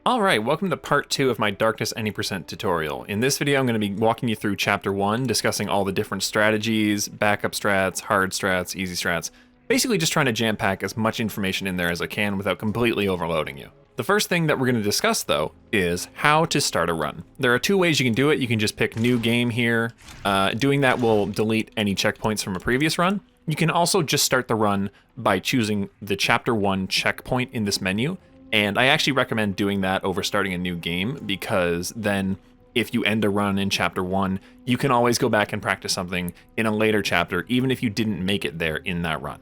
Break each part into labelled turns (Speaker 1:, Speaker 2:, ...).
Speaker 1: Alright, welcome to part 2 of my Darkness Any Percent tutorial. In this video I'm going to be walking you through chapter 1, discussing all the different strategies, backup strats, hard strats, easy strats. Basically just trying to jam pack as much information in there as I can without completely overloading you. The first thing that we're going to discuss though is how to start a run. There are two ways you can do it. You can just pick new game here. Doing that will delete any checkpoints from a previous run. You can also just start the run by choosing the chapter 1 checkpoint in this menu. And I actually recommend doing that over starting a new game, because then if you end a run in chapter 1, you can always go back and practice something in a later chapter, even if you didn't make it there in that run.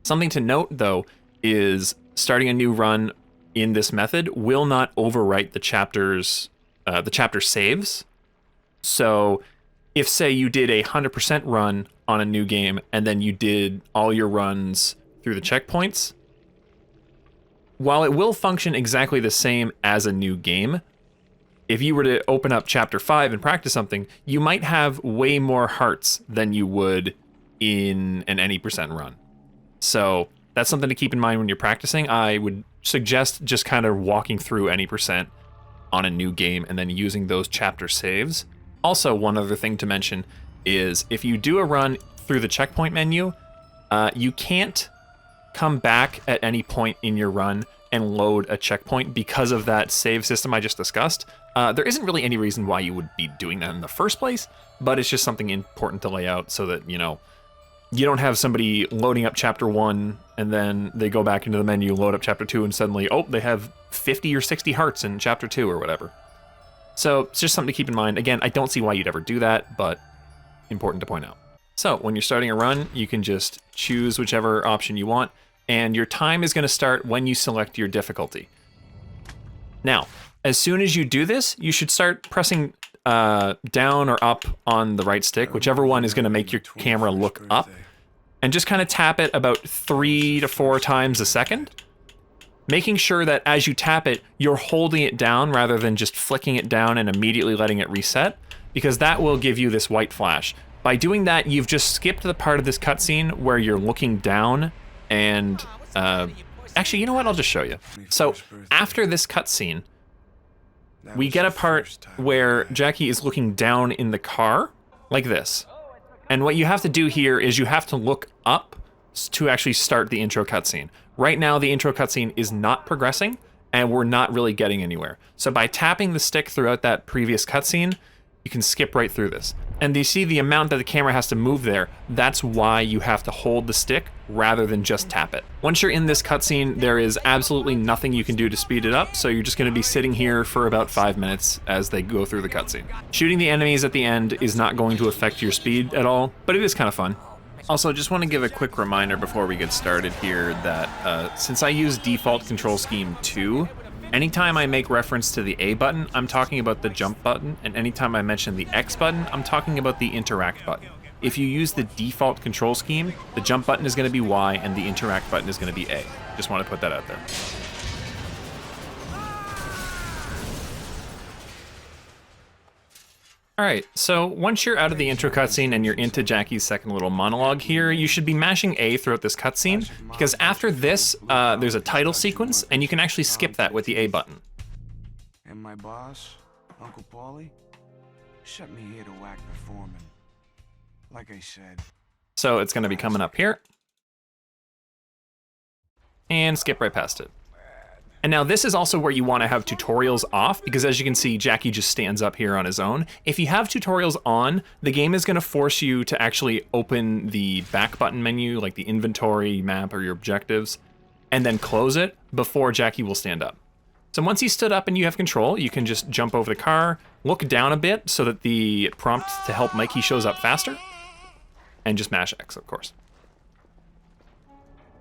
Speaker 1: Something to note though is starting a new run in this method will not overwrite the chapter saves. So if say you did a 100% run on a new game and then you did all your runs through the checkpoints, while it will function exactly the same as a new game, if you were to open up chapter 5 and practice something, you might have way more hearts than you would in an any percent run. So that's something to keep in mind when you're practicing. I would suggest just kind of walking through any percent on a new game and then using those chapter saves. Also, one other thing to mention is if you do a run through the checkpoint menu, you can't come back at any point in your run and load a checkpoint because of that save system I just discussed. There isn't really any reason why you would be doing that in the first place, but it's just something important to lay out so that, you know, you don't have somebody loading up chapter 1 and then they go back into the menu, load up chapter 2, and suddenly, oh, they have 50 or 60 hearts in chapter 2 or whatever. So it's just something to keep in mind. Again, I don't see why you'd ever do that, but important to point out. So when you're starting a run, you can just choose whichever option you want, and your time is going to start when you select your difficulty. Now, as soon as you do this, you should start pressing down or up on the right stick, whichever one is going to make your camera look up, and just kind of tap it about 3 to 4 times a second, making sure that as you tap it, you're holding it down rather than just flicking it down and immediately letting it reset, because that will give you this white flash. By doing that, you've just skipped the part of this cutscene where you're looking down and, actually, you know what? I'll just show you. So, after this cutscene, we get a part where Jackie is looking down in the car, like this. And what you have to do here is you have to look up to actually start the intro cutscene. Right now, the intro cutscene is not progressing, and we're not really getting anywhere. So by tapping the stick throughout that previous cutscene, you can skip right through this. And you see the amount that the camera has to move there. That's why you have to hold the stick rather than just tap it. Once you're in this cutscene, there is absolutely nothing you can do to speed it up, so you're just going to be sitting here for about 5 minutes as they go through the cutscene. Shooting the enemies at the end is not going to affect your speed at all, but it is kind of fun. Also, just want to give a quick reminder before we get started here that since I use default control scheme 2, anytime I make reference to the A button, I'm talking about the jump button, and anytime I mention the X button, I'm talking about the interact button. If you use the default control scheme, the jump button is going to be Y and the interact button is going to be A. Just want to put that out there. Alright, so once you're out of the intro cutscene and you're into Jackie's second little monologue here, you should be mashing A throughout this cutscene, because after this, there's a title sequence, and you can actually skip that with the A button.
Speaker 2: And my boss, Uncle Paulie, sent me here to whack the foreman. Like I said.
Speaker 1: So it's going to be coming up here. And skip right past it. And now this is also where you want to have tutorials off, because as you can see, Jackie just stands up here on his own. If you have tutorials on, the game is going to force you to actually open the back button menu, like the inventory map or your objectives, and then close it before Jackie will stand up. So once he's stood up and you have control, you can just jump over the car, look down a bit so that the prompt to help Mikey shows up faster, and just mash X, of course.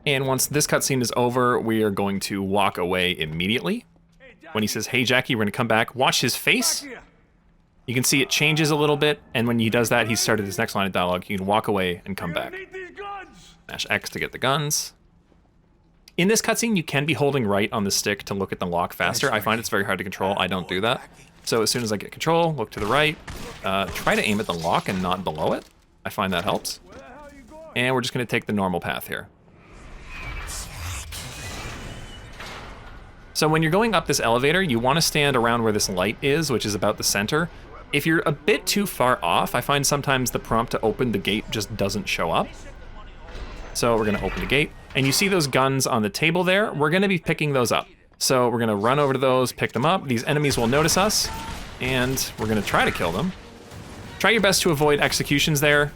Speaker 1: And once this cutscene is over, we are going to walk away immediately. When he says, "Hey Jackie, we're gonna come back," watch his face. You can see it changes a little bit, and when he does that, he started his next line of dialogue. You can walk away and come back. Mash X to get the guns. In this cutscene, you can be holding right on the stick to look at the lock faster. I find it's very hard to control. I don't do that. So as soon as I get control, look to the right, try to aim at the lock and not below it. I find that helps. And we're just gonna take the normal path here. So when you're going up this elevator, you want to stand around where this light is, which is about the center. If you're a bit too far off, I find sometimes the prompt to open the gate just doesn't show up. So we're gonna open the gate, and you see those guns on the table there. We're gonna be picking those up. So we're gonna run over to those, pick them up. These enemies will notice us, and we're gonna try to kill them. Try your best to avoid executions there.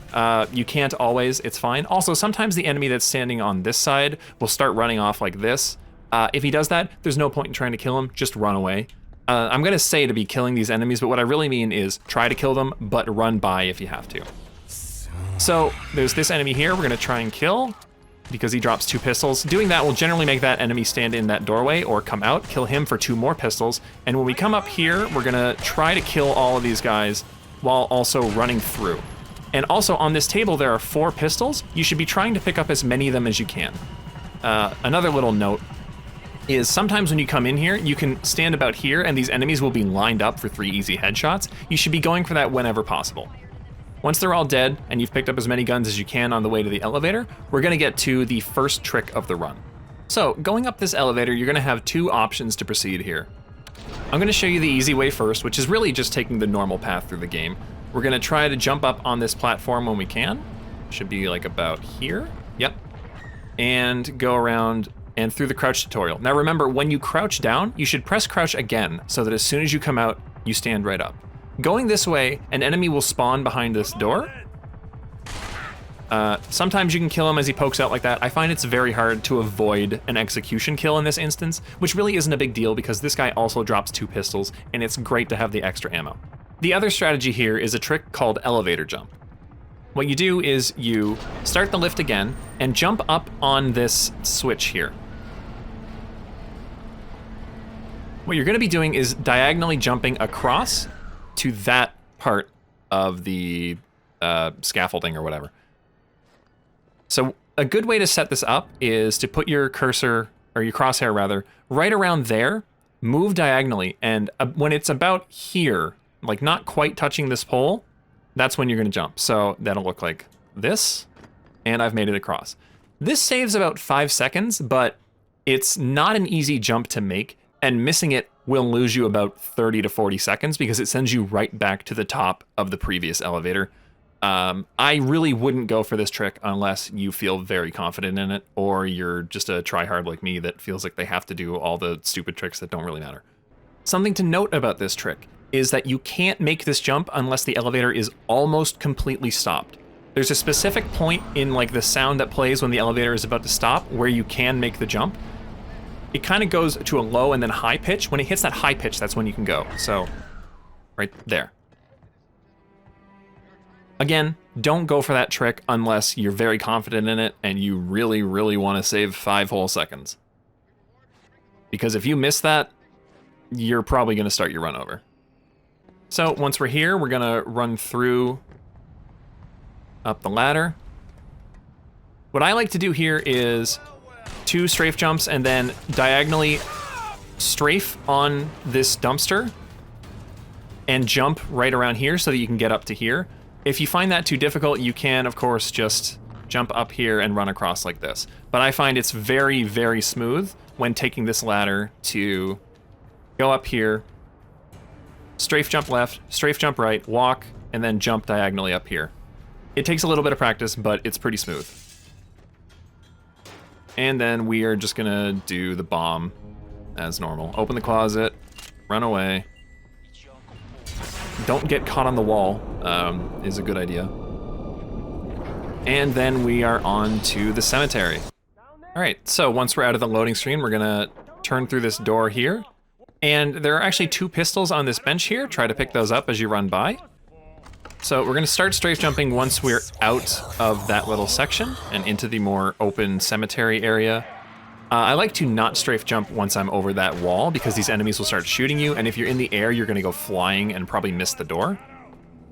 Speaker 1: You can't always, it's fine. Also, sometimes the enemy that's standing on this side will start running off like this. If he does that, there's no point in trying to kill him, just run away. I'm gonna say to be killing these enemies, but what I really mean is try to kill them, but run by if you have to. So there's this enemy here we're gonna try and kill because he drops 2 pistols. Doing that will generally make that enemy stand in that doorway or come out, kill him for 2 more pistols. And when we come up here, we're gonna try to kill all of these guys while also running through. And also on this table, there are 4 pistols. You should be trying to pick up as many of them as you can. Another little note is sometimes when you come in here, you can stand about here and these enemies will be lined up for 3 easy headshots. You should be going for that whenever possible. Once they're all dead and you've picked up as many guns as you can on the way to the elevator, we're gonna get to the first trick of the run. So going up this elevator, you're gonna have 2 options to proceed here. I'm gonna show you the easy way first, which is really just taking the normal path through the game. We're gonna try to jump up on this platform when we can. Should be like about here, yep. And go around and through the crouch tutorial. Now remember, when you crouch down, you should press crouch again so that as soon as you come out, you stand right up. Going this way, an enemy will spawn behind this door. Sometimes you can kill him as he pokes out like that. I find it's very hard to avoid an execution kill in this instance, which really isn't a big deal because this guy also drops 2 pistols and it's great to have the extra ammo. The other strategy here is a trick called elevator jump. What you do is you start the lift again and jump up on this switch here. What you're gonna be doing is diagonally jumping across to that part of the scaffolding or whatever. So a good way to set this up is to put your cursor, or your crosshair rather, right around there, move diagonally, and when it's about here, like not quite touching this pole, that's when you're gonna jump. So that'll look like this, and I've made it across. This saves about 5 seconds, but it's not an easy jump to make, and missing it will lose you about 30 to 40 seconds because it sends you right back to the top of the previous elevator. I really wouldn't go for this trick unless you feel very confident in it, or you're just a tryhard like me that feels like they have to do all the stupid tricks that don't really matter. Something to note about this trick is that you can't make this jump unless the elevator is almost completely stopped. There's a specific point in like the sound that plays when the elevator is about to stop where you can make the jump. It kind of goes to a low and then high pitch. When it hits that high pitch, that's when you can go. So, right there. Again, don't go for that trick unless you're very confident in it and you really, really want to save 5 whole seconds. Because if you miss that, you're probably going to start your run over. So once we're here, we're going to run through up the ladder. What I like to do here is 2 strafe jumps and then diagonally strafe on this dumpster and jump right around here so that you can get up to here. If you find that too difficult, you can, of course, just jump up here and run across like this. But I find it's very, very smooth when taking this ladder to go up here, strafe jump left, strafe jump right, walk, and then jump diagonally up here. It takes a little bit of practice, but it's pretty smooth. And then we are just gonna do the bomb as normal. Open the closet, run away. Don't get caught on the wall is a good idea. And then we are on to the cemetery. All right, so once we're out of the loading screen, we're gonna turn through this door here. And there are actually 2 pistols on this bench here. Try to pick those up as you run by. So we're gonna start strafe jumping once we're out of that little section and into the more open cemetery area. I like to not strafe jump once I'm over that wall because these enemies will start shooting you, and if you're in the air, you're gonna go flying and probably miss the door.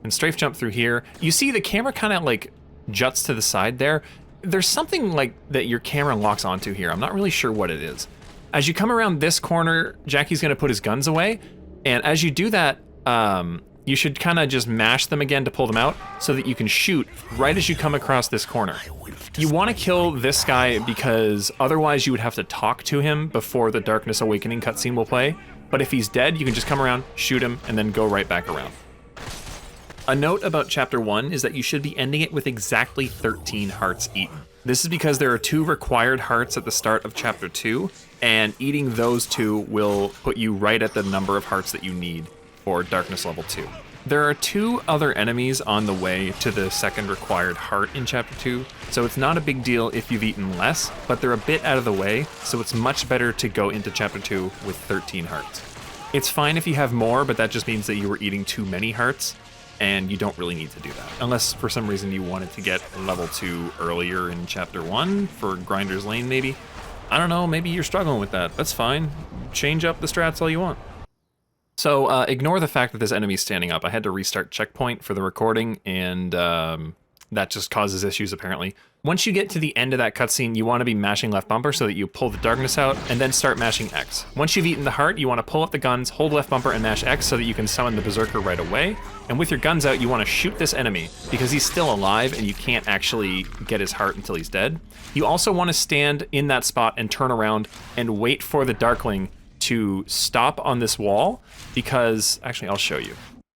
Speaker 1: And strafe jump through here. You see the camera kind of like juts to the side there. There's something like that your camera locks onto here. I'm not really sure what it is. As you come around this corner, Jackie's gonna put his guns away, and as you do that, you should kind of just mash them again to pull them out so that you can shoot right as you come across this corner. You want to kill this guy because otherwise you would have to talk to him before the Darkness Awakening cutscene will play. But if he's dead, you can just come around, shoot him, and then go right back around. A note about Chapter 1 is that you should be ending it with exactly 13 hearts eaten. This is because there are 2 required hearts at the start of Chapter 2, and eating those 2 will put you right at the number of hearts that you need for Darkness Level 2. There are 2 other enemies on the way to the second required heart in Chapter 2, so it's not a big deal if you've eaten less, but they're a bit out of the way, so it's much better to go into Chapter 2 with 13 hearts. It's fine if you have more, but that just means that you were eating too many hearts, and you don't really need to do that. Unless for some reason you wanted to get level 2 earlier in Chapter 1 for Grinder's Lane maybe. I don't know, maybe you're struggling with that. That's fine. Change up the strats all you want. So ignore the fact that this enemy's standing up. I had to restart checkpoint for the recording, and that just causes issues apparently. Once you get to the end of that cutscene, you want to be mashing left bumper so that you pull the darkness out, and then start mashing X. Once you've eaten the heart, you want to pull up the guns, hold left bumper, and mash X so that you can summon the Berserker right away. And with your guns out, you want to shoot this enemy because he's still alive and you can't actually get his heart until he's dead. You also want to stand in that spot and turn around and wait for the Darkling to stop on this wall because, actually I'll show you.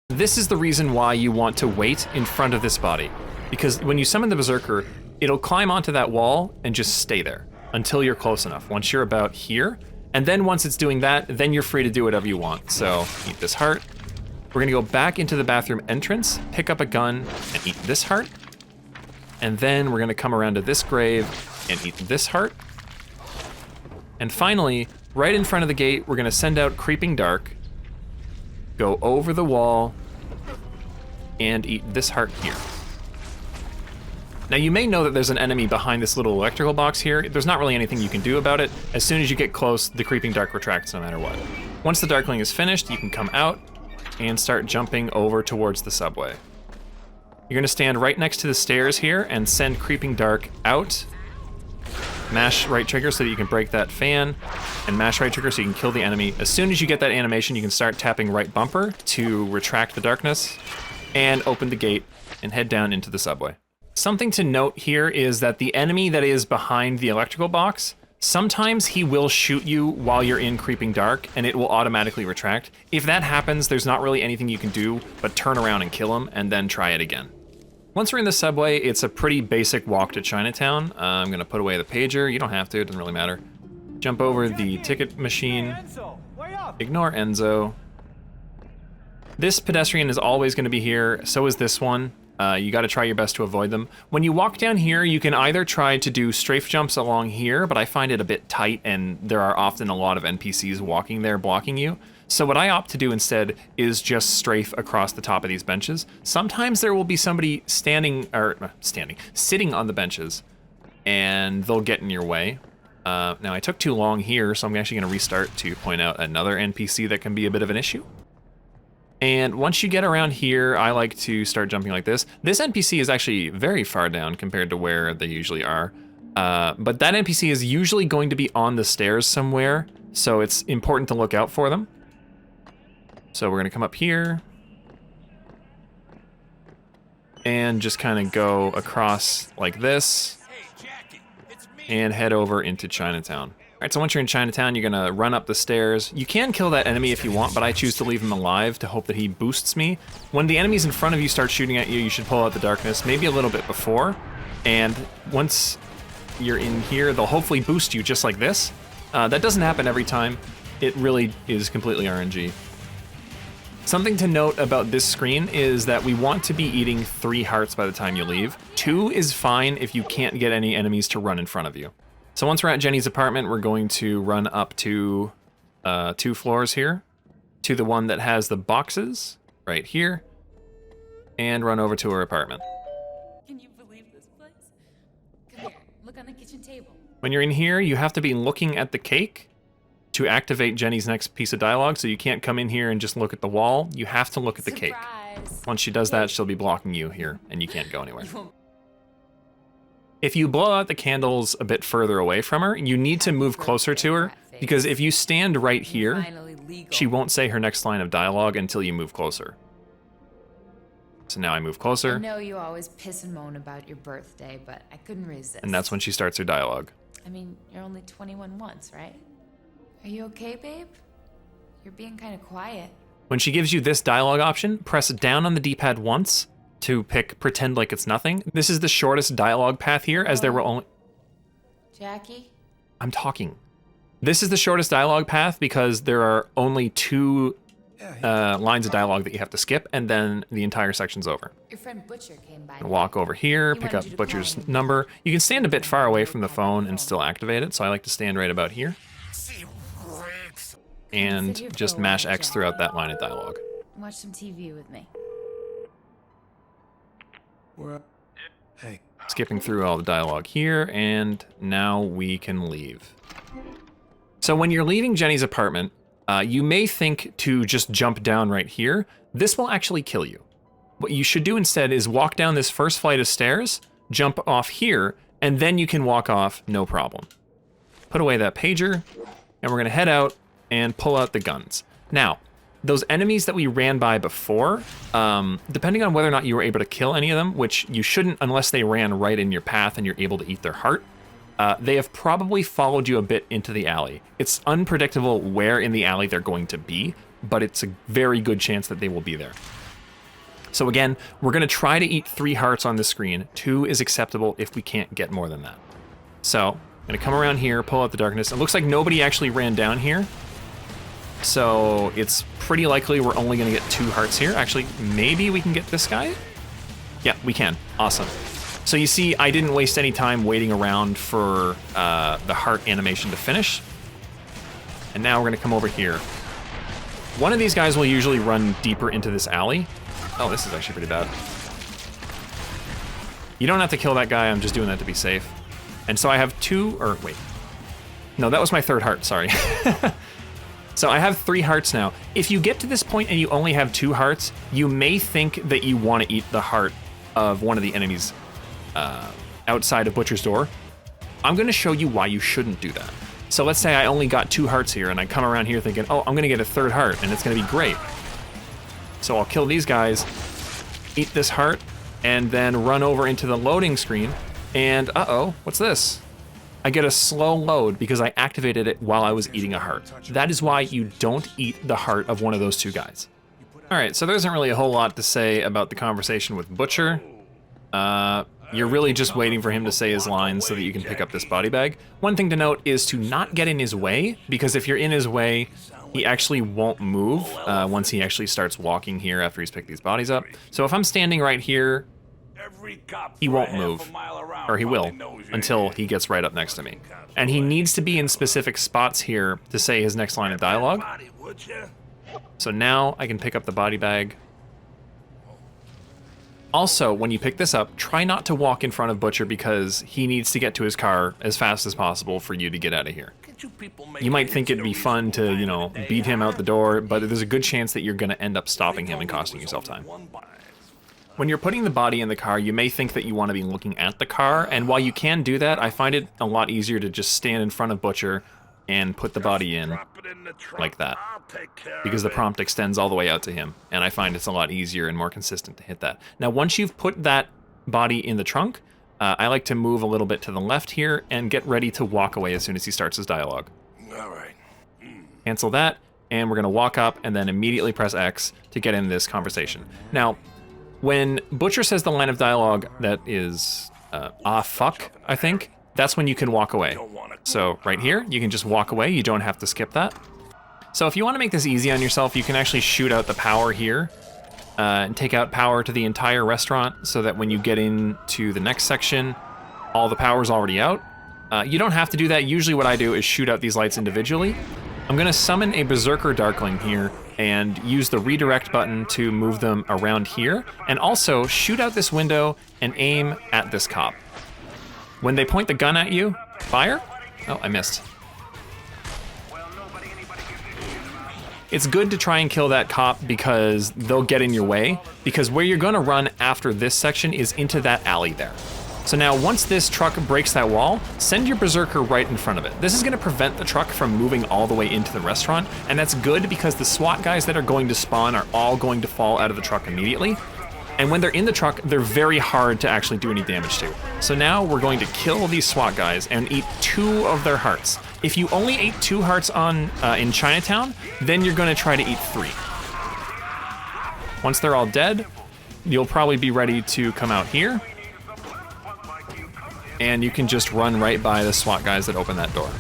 Speaker 1: This is the reason why you want to wait in front of this body, because when you summon the Berserker, it'll climb onto that wall and just stay there until you're close enough. Once you're about here, and then once it's doing that, then you're free to do whatever you want. So eat this heart. We're gonna go back into the bathroom entrance, pick up a gun, and eat this heart. And then we're gonna come around to this grave and eat this heart. And finally, right in front of the gate, we're gonna send out Creeping Dark, go over the wall, and eat this heart here. Now you may know that there's an enemy behind this little electrical box here. There's not really anything you can do about it. As soon as you get close, the Creeping Dark retracts no matter what. Once the Darkling is finished, you can come out and start jumping over towards the subway. You're gonna stand right next to the stairs here and send Creeping Dark out. Mash right trigger so that you can break that fan, and mash right trigger so you can kill the enemy. As soon as you get that animation, you can start tapping right bumper to retract the darkness, and open the gate and head down into the subway. Something to note here is that the enemy that is behind the electrical box, sometimes he will shoot you while you're in Creeping Dark and it will automatically retract. If that happens, there's not really anything you can do but turn around and kill him and then try it again. Once we're in the subway, it's a pretty basic walk to Chinatown. I'm gonna put away the pager. You don't have to, it doesn't really matter. Jump over the ticket machine, ignore Enzo. This pedestrian is always gonna be here, so is this one. You gotta try your best to avoid them. When you walk down here, you can either try to do strafe jumps along here, but I find it a bit tight and there are often a lot of NPCs walking there blocking you. So what I opt to do instead is just strafe across the top of these benches. Sometimes there will be somebody sitting on the benches and they'll get in your way. Now I took too long here, so I'm actually gonna restart to point out another NPC that can be a bit of an issue. And once you get around here, I like to start jumping like this. This NPC is actually very far down compared to where they usually are. But that NPC is usually going to be on the stairs somewhere, so it's important to look out for them. So we're gonna come up here and just kind of go across like this and head over into Chinatown. All right, so once you're in Chinatown, you're gonna run up the stairs. You can kill that enemy if you want, but I choose to leave him alive to hope that he boosts me. When the enemies in front of you start shooting at you, you should pull out the darkness, maybe a little bit before. And once you're in here, they'll hopefully boost you just like this. That doesn't happen every time. It really is completely RNG. Something to note about this screen is that we want to be eating 3 hearts by the time you leave. 2 is fine if you can't get any enemies to run in front of you. So once we're at Jenny's apartment, we're going to run up to 2 floors here, to the one that has the boxes right here, and run over to her apartment.
Speaker 3: Can you believe this place? Come here, look on the kitchen table.
Speaker 1: When you're in here, you have to be looking at the cake to activate Jenny's next piece of dialogue, so you can't come in here and just look at the wall. You have to look at the cake. Once she does that, she'll be blocking you here, and you can't go anywhere. If you blow out the candles a bit further away from her, you need to move closer to her, because if you stand right here, she won't say her next line of dialogue until you move closer. So now I move
Speaker 3: I
Speaker 1: closer,
Speaker 3: know you always piss and moan about your birthday, but I couldn't resist.
Speaker 1: and that's when she starts her dialogue.
Speaker 3: I mean, you're only 21 once, right? Are you okay, babe? You're being kind of quiet.
Speaker 1: When she gives you this dialogue option, press down on the D-pad once to pick pretend like it's nothing. This is the shortest dialogue path here, as there were only...
Speaker 3: Jackie?
Speaker 1: I'm talking. This is the shortest dialogue path because there are only 2 lines of dialogue that you have to skip, and then the entire section's over.
Speaker 3: Your friend Butcher came by.
Speaker 1: Walk over here,
Speaker 3: He
Speaker 1: pick
Speaker 3: wanted
Speaker 1: up
Speaker 3: you to
Speaker 1: Butcher's
Speaker 3: call him.
Speaker 1: number. You can stand a bit far away from the phone and still activate it, so I like to stand right about here and just mash X throughout that line of dialogue.
Speaker 3: Watch some TV with me.
Speaker 2: Hey,
Speaker 1: Skipping through all the dialogue here, and now we can leave. So when you're leaving Jenny's apartment, you may think to just jump down right here. This will actually kill you. What you should do instead is walk down this first flight of stairs, jump off here, and then you can walk off, no problem. Put away that pager, and we're gonna head out and pull out the guns. Now, those enemies that we ran by before, depending on whether or not you were able to kill any of them, which you shouldn't unless they ran right in your path and you're able to eat their heart, they have probably followed you a bit into the alley. It's unpredictable where in the alley they're going to be, but it's a very good chance that they will be there. So again, we're gonna try to eat 3 hearts on the screen. 2 is acceptable if we can't get more than that. So, I'm gonna come around here, pull out the darkness. It looks like nobody actually ran down here. So it's pretty likely we're only gonna get 2 hearts here. Actually, maybe we can get this guy? Yeah, we can, awesome. So you see, I didn't waste any time waiting around for the heart animation to finish. And now we're gonna come over here. One of these guys will usually run deeper into this alley. Oh, this is actually pretty bad. You don't have to kill that guy, I'm just doing that to be safe. And so I have 2, or wait. No, that was my 3rd heart, sorry. So I have 3 hearts now. If you get to this point and you only have 2 hearts, you may think that you want to eat the heart of one of the enemies outside of Butcher's door. I'm gonna show you why you shouldn't do that. So let's say I only got 2 hearts here and I come around here thinking, oh, I'm gonna get a 3rd heart and it's gonna be great. So I'll kill these guys, eat this heart, and then run over into the loading screen, and uh-oh, what's this? I get a slow load because I activated it while I was eating a heart. That is why you don't eat the heart of one of those 2 guys. All right, so there isn't really a whole lot to say about the conversation with Butcher. You're really just waiting for him to say his lines so that you can pick up this body bag. One thing to note is to not get in his way, because if you're in his way, he actually won't move once he actually starts walking here after he's picked these bodies up. So if I'm standing right here, he won't move, or he will, until he gets right up next to me. And he needs to be in specific spots here to say his next line of dialogue. So now I can pick up the body bag. Also, when you pick this up, try not to walk in front of Butcher because he needs to get to his car as fast as possible for you to get out of here. You might think it'd be fun to, you know, beat him out the door, but there's a good chance that you're gonna end up stopping him and costing yourself time. When you're putting the body in the car, you may think that you want to be looking at the car, and while you can do that, I find it a lot easier to just stand in front of Butcher and put the body in like that, because the prompt extends all the way out to him, and I find it's a lot easier and more consistent to hit that. Now, once you've put that body in the trunk, I like to move a little bit to the left here and get ready to walk away as soon as he starts his dialogue.
Speaker 2: all right.
Speaker 1: Cancel that, and we're gonna walk up and then immediately press X to get in this conversation. Now, when Butcher says the line of dialogue that is, ah fuck, I think, that's when you can walk away. So right here, you can just walk away, you don't have to skip that. So if you want to make this easy on yourself, you can actually shoot out the power here and take out power to the entire restaurant so that when you get into the next section, all the power's already out. You don't have to do that. Usually what I do is shoot out these lights individually. I'm gonna summon a Berserker Darkling here and use the redirect button to move them around here, and also shoot out this window and aim at this cop. When they point the gun at you, fire. Oh, I missed. It's good to try and kill that cop because they'll get in your way, because where you're gonna run after this section is into that alley there. So now once this truck breaks that wall, send your Berserker right in front of it. This is gonna prevent the truck from moving all the way into the restaurant, and that's good because the SWAT guys that are going to spawn are all going to fall out of the truck immediately. And when they're in the truck, they're very hard to actually do any damage to. So now we're going to kill these SWAT guys and eat 2 of their hearts. If you only ate 2 hearts in Chinatown, then you're going to try to eat 3. Once they're all dead, you'll probably be ready to come out here. And you can just run right by the SWAT guys that open that door.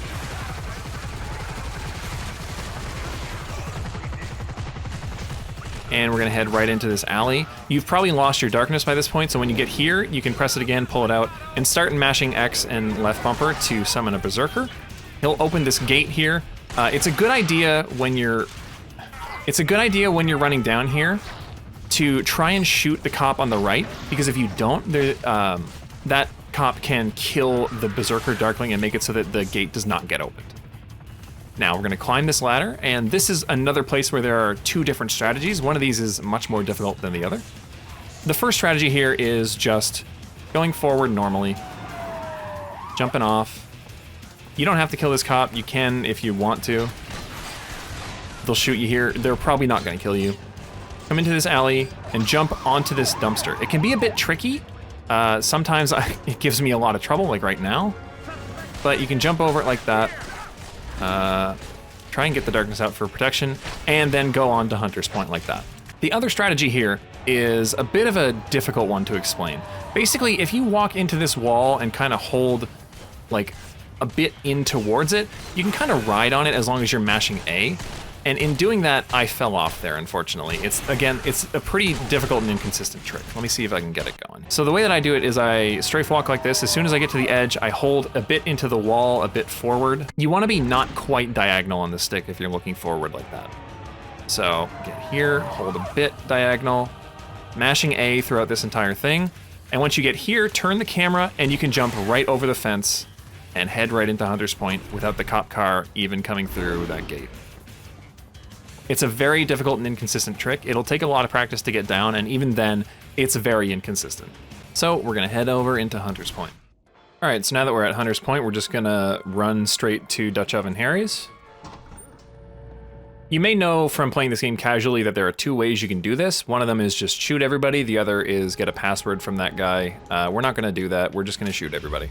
Speaker 1: And we're gonna head right into this alley. You've probably lost your darkness by this point, so when you get here, you can press it again, pull it out, and start mashing X and left bumper to summon a berserker. He'll open this gate here. It's a good idea when you're running down here to try and shoot the cop on the right, because if you don't, that cop can kill the berserker darkling and make it so that the gate does not get opened. Now we're gonna climb this ladder, and this is another place where there are 2 different strategies. One of these is much more difficult than the other. The first strategy here is just going forward normally, jumping off. You don't have to kill this cop. You can if you want to. They'll shoot you here. They're probably not gonna kill you. Come into this alley and jump onto this dumpster. It can be a bit tricky. Sometimes it gives me a lot of trouble, like right now. But you can jump over it like that. Try and get the darkness out for protection, and then go on to Hunter's Point like that. The other strategy here is a bit of a difficult one to explain. Basically, if you walk into this wall and kind of hold like a bit in towards it, you can kind of ride on it as long as you're mashing A. And in doing that, I fell off there, unfortunately. It's a pretty difficult and inconsistent trick. Let me see if I can get it going. So the way that I do it is I strafe walk like this. As soon as I get to the edge, I hold a bit into the wall, a bit forward. You want to be not quite diagonal on the stick if you're looking forward like that. So get here, hold a bit diagonal, mashing A throughout this entire thing. And once you get here, turn the camera and you can jump right over the fence and head right into Hunter's Point without the cop car even coming through that gate. It's a very difficult and inconsistent trick. It'll take a lot of practice to get down, and even then, it's very inconsistent. So we're gonna head over into Hunter's Point. All right, so now that we're at Hunter's Point, we're just gonna run straight to Dutch Oven Harry's. You may know from playing this game casually that there are 2 ways you can do this. One of them is just shoot everybody. The other is get a password from that guy. We're not gonna do that. We're just gonna shoot everybody.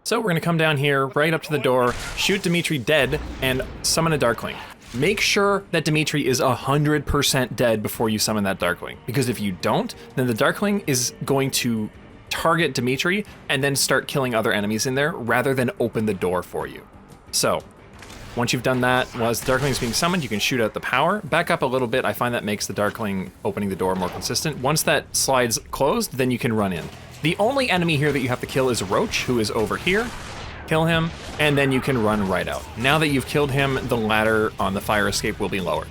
Speaker 1: So we're gonna come down here, right up to the door, shoot Dimitri dead, and summon a Darkling. Make sure that Dimitri is 100% dead before you summon that Darkling, because if you don't, then the Darkling is going to target Dimitri and then start killing other enemies in there rather than open the door for you. So, once you've done that, as the Darkling is being summoned, you can shoot out the power. Back up a little bit, I find that makes the Darkling opening the door more consistent. Once that slides closed, then you can run in. The only enemy here that you have to kill is Roach, who is over here. Kill him, and then you can run right out. Now that you've killed him, the ladder on the fire escape will be lowered.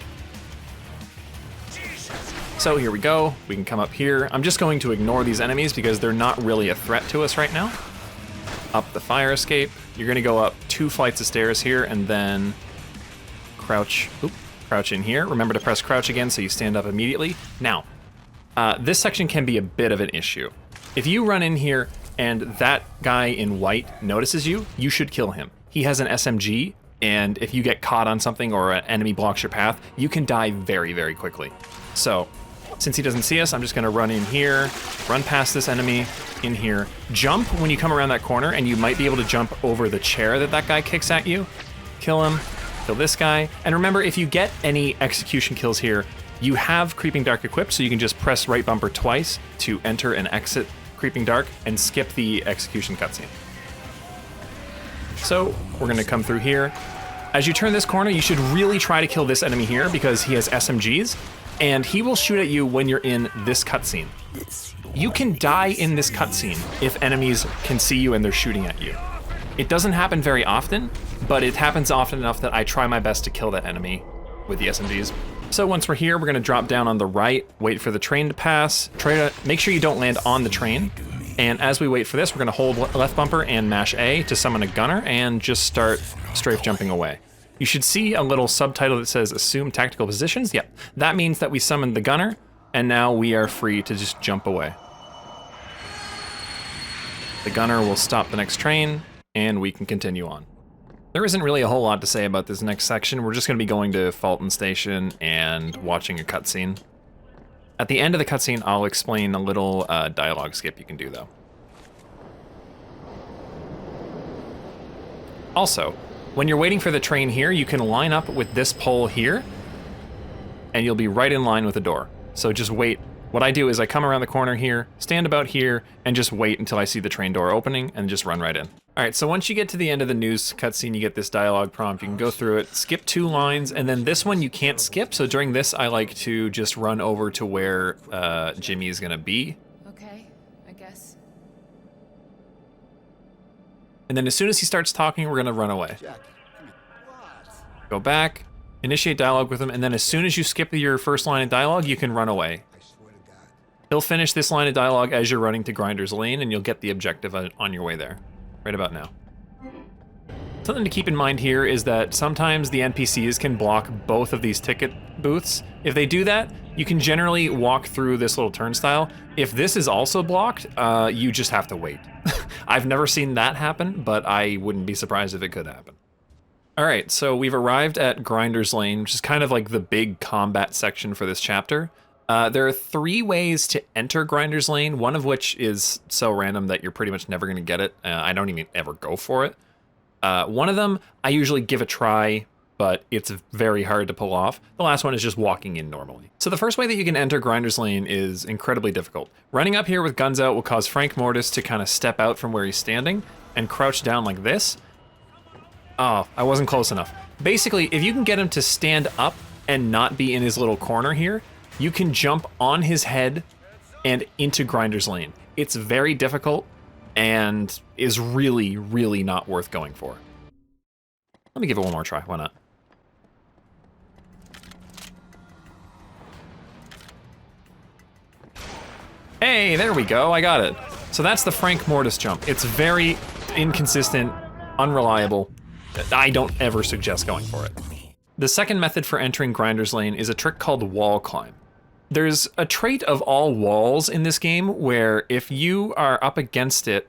Speaker 1: So here we go, we can come up here. I'm just going to ignore these enemies because they're not really a threat to us right now. Up the fire escape. You're gonna go up 2 flights of stairs here and then crouch in here. Remember to press crouch again so you stand up immediately. Now, this section can be a bit of an issue. If you run in here and that guy in white notices you, you should kill him. He has an SMG, and if you get caught on something or an enemy blocks your path, you can die very, very quickly. So, since he doesn't see us, I'm just gonna run in here, run past this enemy, in here, jump when you come around that corner, and you might be able to jump over the chair that guy kicks at you. Kill him, kill this guy. And remember, if you get any execution kills here, you have Creeping Dark equipped, so you can just press right bumper twice to enter and exit Creeping Dark and skip the execution cutscene. So we're gonna come through here. As you turn this corner, you should really try to kill this enemy here because he has SMGs and he will shoot at you when you're in this cutscene. You can die in this cutscene if enemies can see you and they're shooting at you. It doesn't happen very often, but it happens often enough that I try my best to kill that enemy with the SMGs. So once we're here, we're gonna drop down on the right, wait for the train to pass, try to make sure you don't land on the train. And as we wait for this, we're gonna hold left bumper and mash A to summon a gunner and just start strafe jumping away. You should see a little subtitle that says assume tactical positions. Yep, that means that we summoned the gunner and now we are free to just jump away. The gunner will stop the next train and we can continue on. There isn't really a whole lot to say about this next section. We're just gonna be going to Fulton Station and watching a cutscene. At the end of the cutscene, I'll explain a little dialogue skip you can do, though. Also, when you're waiting for the train here, you can line up with this pole here, and you'll be right in line with the door. So just wait. What I do is I come around the corner here, stand about here, and just wait until I see the train door opening, and just run right in. All right, so once you get to the end of the news cutscene, you get this dialogue prompt. You can go through it, skip 2 lines, and then this one you can't skip. So during this, I like to just run over to where Jimmy is gonna be.
Speaker 3: Okay, I guess.
Speaker 1: And then as soon as he starts talking, we're gonna run away. Go back, initiate dialogue with him, and then as soon as you skip your first line of dialogue, you can run away. He'll finish this line of dialogue as you're running to Grinder's Lane, and you'll get the objective on your way there. Right about now. Something to keep in mind here is that sometimes the NPCs can block both of these ticket booths. If they do that, you can generally walk through this little turnstile. If this is also blocked, you just have to wait. I've never seen that happen, but I wouldn't be surprised if it could happen. All right, so we've arrived at Grinder's Lane, which is kind of like the big combat section for this chapter. There are 3 ways to enter Grinder's Lane, one of which is so random that you're pretty much never going to get it. I don't even ever go for it. One of them, I usually give a try, but it's very hard to pull off. The last one is just walking in normally. So the first way that you can enter Grinder's Lane is incredibly difficult. Running up here with guns out will cause Frank Mortis to kind of step out from where he's standing and crouch down like this. Oh, I wasn't close enough. Basically, if you can get him to stand up and not be in his little corner here, you can jump on his head and into Grinder's Lane. It's very difficult and is really, really not worth going for. Let me give it one more try, why not? Hey, there we go, I got it. So that's the Frank Mortis jump. It's very inconsistent, unreliable. I don't ever suggest going for it. The second method for entering Grinder's Lane is a trick called wall climb. There's a trait of all walls in this game where if you are up against it,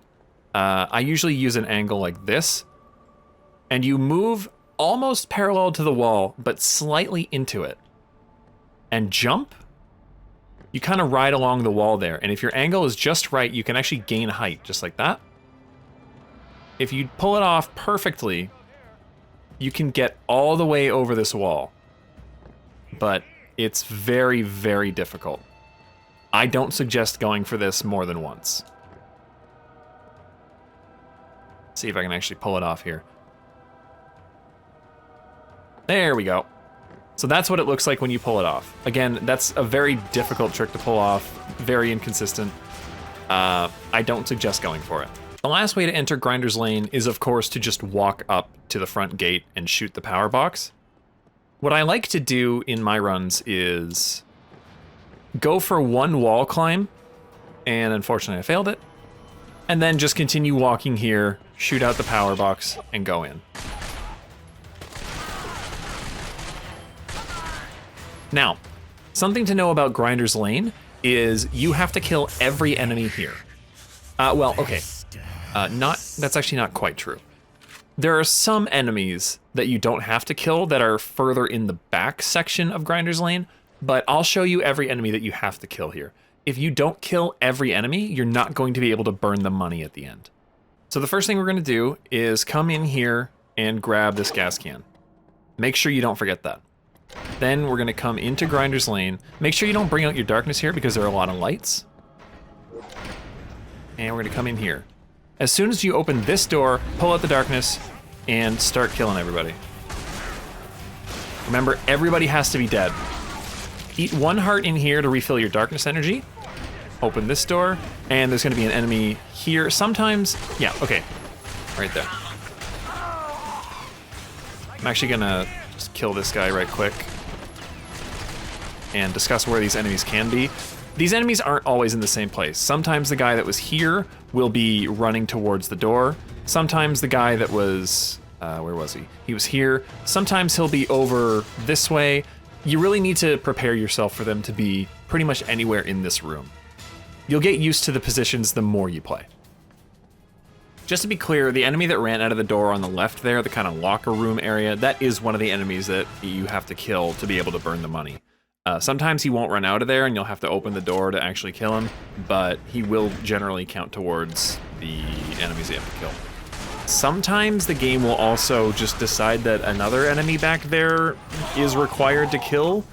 Speaker 1: I usually use an angle like this, and you move almost parallel to the wall, but slightly into it, and jump, you kind of ride along the wall there. And if your angle is just right, you can actually gain height, just like that. If you pull it off perfectly, you can get all the way over this wall, but it's very, very difficult. I don't suggest going for this more than once. See if I can actually pull it off here. There we go. So that's what it looks like when you pull it off. Again, that's a very difficult trick to pull off, very inconsistent. I don't suggest going for it. The last way to enter Grinder's Lane is, of course, to just walk up to the front gate and shoot the power box. What I like to do in my runs is go for one wall climb, and unfortunately I failed it, and then just continue walking here, shoot out the power box, and go in. Now, something to know about Grinder's Lane is you have to kill every enemy here. Well, okay, that's actually not quite true. There are some enemies that you don't have to kill that are further in the back section of Grinder's Lane, but I'll show you every enemy that you have to kill here. If you don't kill every enemy, you're not going to be able to burn the money at the end. So the first thing we're gonna do is come in here and grab this gas can. Make sure you don't forget that. Then we're gonna come into Grinder's Lane. Make sure you don't bring out your darkness here because there are a lot of lights. And we're gonna come in here. As soon as you open this door, pull out the darkness and start killing everybody. Remember, everybody has to be dead. Eat 1 heart in here to refill your darkness energy. Open this door, and there's gonna be an enemy here. Sometimes, yeah, okay, right there. I'm actually gonna just kill this guy right quick and discuss where these enemies can be. These enemies aren't always in the same place. Sometimes the guy that was here will be running towards the door. Sometimes the guy that was, where was he? He was here. Sometimes he'll be over this way. You really need to prepare yourself for them to be pretty much anywhere in this room. You'll get used to the positions the more you play. Just to be clear, the enemy that ran out of the door on the left there, the kind of locker room area, that is one of the enemies that you have to kill to be able to burn the money. Sometimes he won't run out of there and you'll have to open the door to actually kill him, but he will generally count towards the enemies you have to kill. Sometimes the game will also just decide that another enemy back there is required to kill.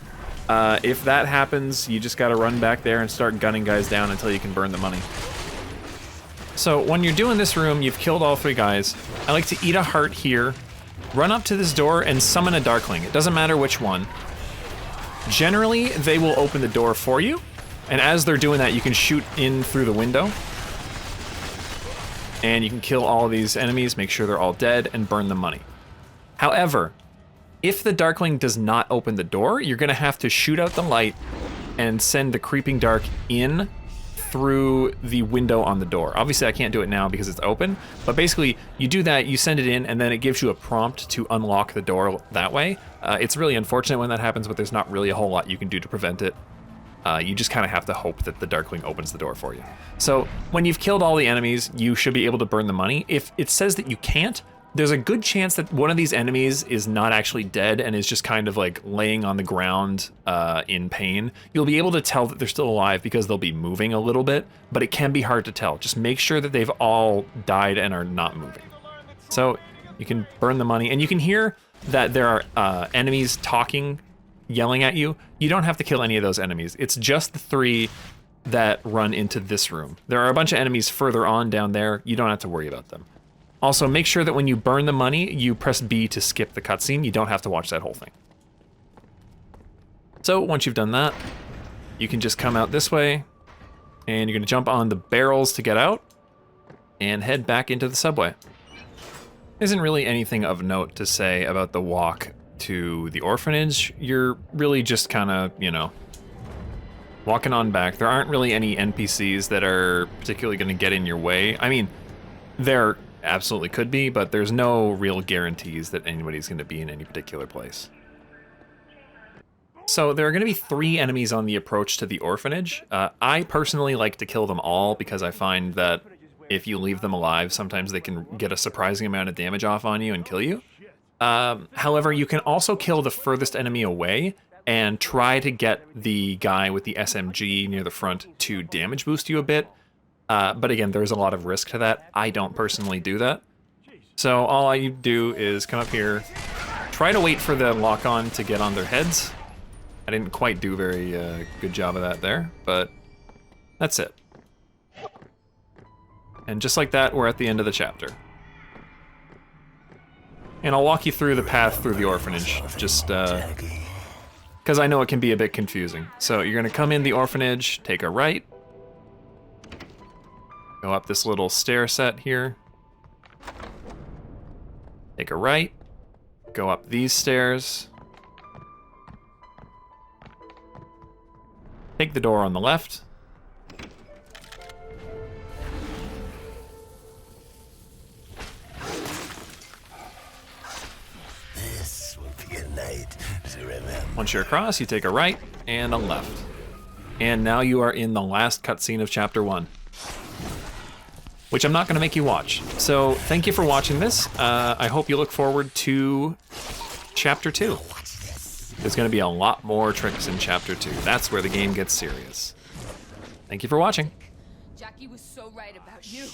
Speaker 1: If that happens, you just gotta run back there and start gunning guys down until you can burn the money. So when you're doing this room, you've killed all 3 guys. I like to eat a heart here, run up to this door and summon a Darkling. It doesn't matter which one. Generally, they will open the door for you, and as they're doing that, you can shoot in through the window, and you can kill all of these enemies, make sure they're all dead, and burn the money. However, if the Darkling does not open the door, you're gonna have to shoot out the light and send the Creeping Dark in through the window on the door. Obviously, I can't do it now because it's open, but basically, you do that, you send it in, and then it gives you a prompt to unlock the door that way. It's really unfortunate when that happens, but there's not really a whole lot you can do to prevent it. You just kind of have to hope that the Darkling opens the door for you. So when you've killed all the enemies, you should be able to burn the money. If it says that you can't, there's a good chance that one of these enemies is not actually dead and is just kind of like laying on the ground in pain. You'll be able to tell that they're still alive because they'll be moving a little bit, but it can be hard to tell. Just make sure that they've all died and are not moving. So you can burn the money, and you can hear that there are enemies talking, yelling at you. You don't have to kill any of those enemies. It's just the 3 that run into this room. There are a bunch of enemies further on down there. You don't have to worry about them. Also, make sure that when you burn the money, you press B to skip the cutscene. You don't have to watch that whole thing. So once you've done that, you can just come out this way, and you're gonna jump on the barrels to get out, and head back into the subway. Isn't really anything of note to say about the walk to the orphanage. You're really just kind of, you know, walking on back. There aren't really any NPCs that are particularly gonna get in your way. I mean, there absolutely could be, but there's no real guarantees that anybody's going to be in any particular place. So there are going to be 3 enemies on the approach to the orphanage. I personally like to kill them all because I find that if you leave them alive, sometimes they can get a surprising amount of damage off on you and kill you. However, you can also kill the furthest enemy away and try to get the guy with the SMG near the front to damage boost you a bit. But again, there's a lot of risk to that. I don't personally do that. So all you do is come up here, try to wait for the lock-on to get on their heads. I didn't quite do a very good job of that there, but that's it. And just like that, we're at the end of the chapter. And I'll walk you through the path through the orphanage, just because I know it can be a bit confusing. So you're gonna come in the orphanage, take a right, go up this little stair set here, take a right, go up these stairs, take the door on the left,
Speaker 4: this will be a night to remember.
Speaker 1: once you're across, you take a right and a left. And now you are in the last cutscene of Chapter 1. Which I'm not going to make you watch. So thank you for watching this. I hope you look forward to Chapter 2. There's going to be a lot more tricks in Chapter 2. That's where the game gets serious. Thank you for watching.
Speaker 5: Jackie was so right about you.